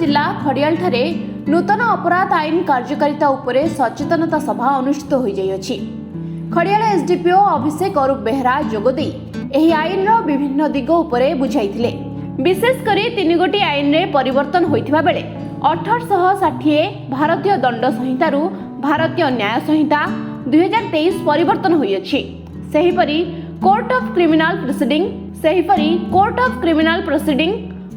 जिला खड़ियाल ठारे नूतन अपराध आईन कार्यकारिता उपरे सचेतनता सभा अनुष्ठित हो जाइछि। खड़ियाल एसडीपीओ अभिषेक अरूप बेहरा जोगदे एही आईन रो विभिन्न दिग उपरे बुझाइथिले। विशेषकर 3 गोटी आईन रे परिवर्तन होइथिबा बेले 1860 भारतीय दंड संहिता भारतीय न्याय संहिता 2023 परिवर्तन होइछि। सेहिपरि कोर्ट ऑफ क्रिमिनल प्रोसीडिंग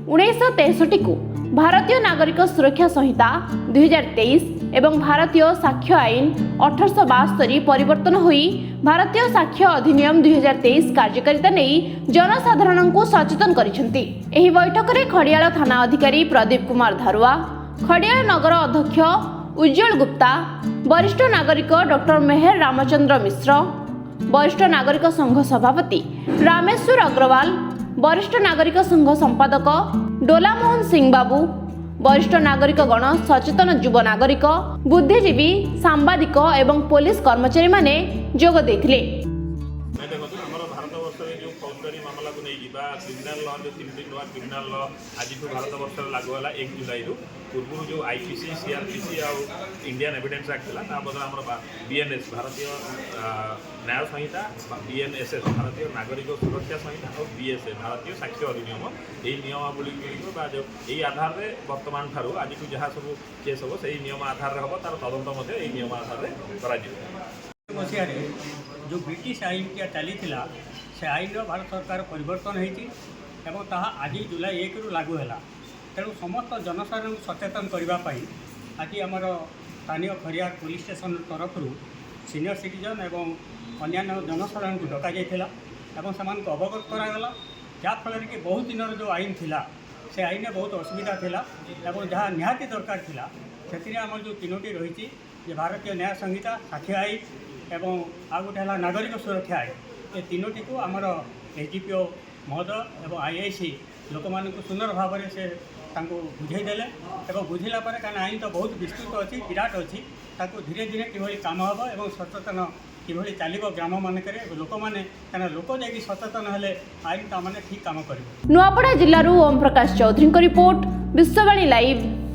1963 को भारतीय नागरिक सुरक्षा संहिता 2023 एवं भारतीय साक्ष्य आईन 1872 परिवर्तन होई भारतीय साक्ष्य अधिनियम 2023 कार्यकारिता नहीं जनसाधारण को सचेतन करिसेंती। एही बैठक रे खड़ियाल थाना अधिकारी प्रदीप कुमार धारुआ, खड़ियाल नगर अध्यक्ष उज्जवल गुप्ता, वरिष्ठ नागरिक डॉक्टर मेहर रामचंद्र मिश्र, वरिष्ठ नागरिक संघ सभापति रामेश्वर अग्रवाल, वरिष्ठ नागरिक संघ संपादक डोला मोहन सिंह बाबू, वरिष्ठ नागरिक गण, सचेतन युव नागरिक, बुद्धिजीवी, सांबादिक एवं पुलिस कर्मचारी माने जोग देथिले। क्रिमिनाल लॉ जो 3 नुआ क्रिमिनाल लॉ आज भारत वर्ष लागू है 1 जुलाई पूर्व जो आईपीसी सीआरपीसी और इंडियन एविडेंस एक्ट था बदला आम बीएनएस भारतीय न्याय संहिता, बीएनएसएस भारतीय नागरिक सुरक्षा संहिता और बीएसए भारतीय साक्ष्य अधिनियम यही नियमावली जो यही आधार में वर्तमान ठार आज जहाँ सब केस हम से नियम आधार हम तार तदंत नियम आधार मसीह जो ब्रिटिश आईन चली से आईन भारत सरकार परिवर्तन होती आज जुलाई 1 रु लागू है। तेणु समस्त जनसाधारण सचेतन करने आज आमर स्थानीय खड़ियाल पुलिस स्टेशन तरफ सीनियर सिटीजन एवं अन्य जनसाधारण को डक जाइला से अवगत करागला जहाँफल कि बहुत दिन जो आईन थिला से आईन बहुत असुविधा थिला जहाँ निहाती दरकार थिला से आम जो 3टी रही भारतीय न्याय संहिता, साक्ष्य आईन एवं आ गोटे नागरिक सुरक्षा आईन ये 3टी को आमर एसडीपीओ महोदय एवं आईआईसी लोक मान सुंदर भाव से बुझेदेले बुझिला कहीं आईन तो बहुत विस्तृत अच्छी विराट अच्छी धीरे धीरे किभली काम हम और सचेतन किभली चलो ग्राम मानक लोक मैंने कहीं लोक जा सचेतन हेले आईन तो मैंने ठीक काम कर। Nuapada जिल्लारू Om Prakash Chaudhary report, Vishwavani live.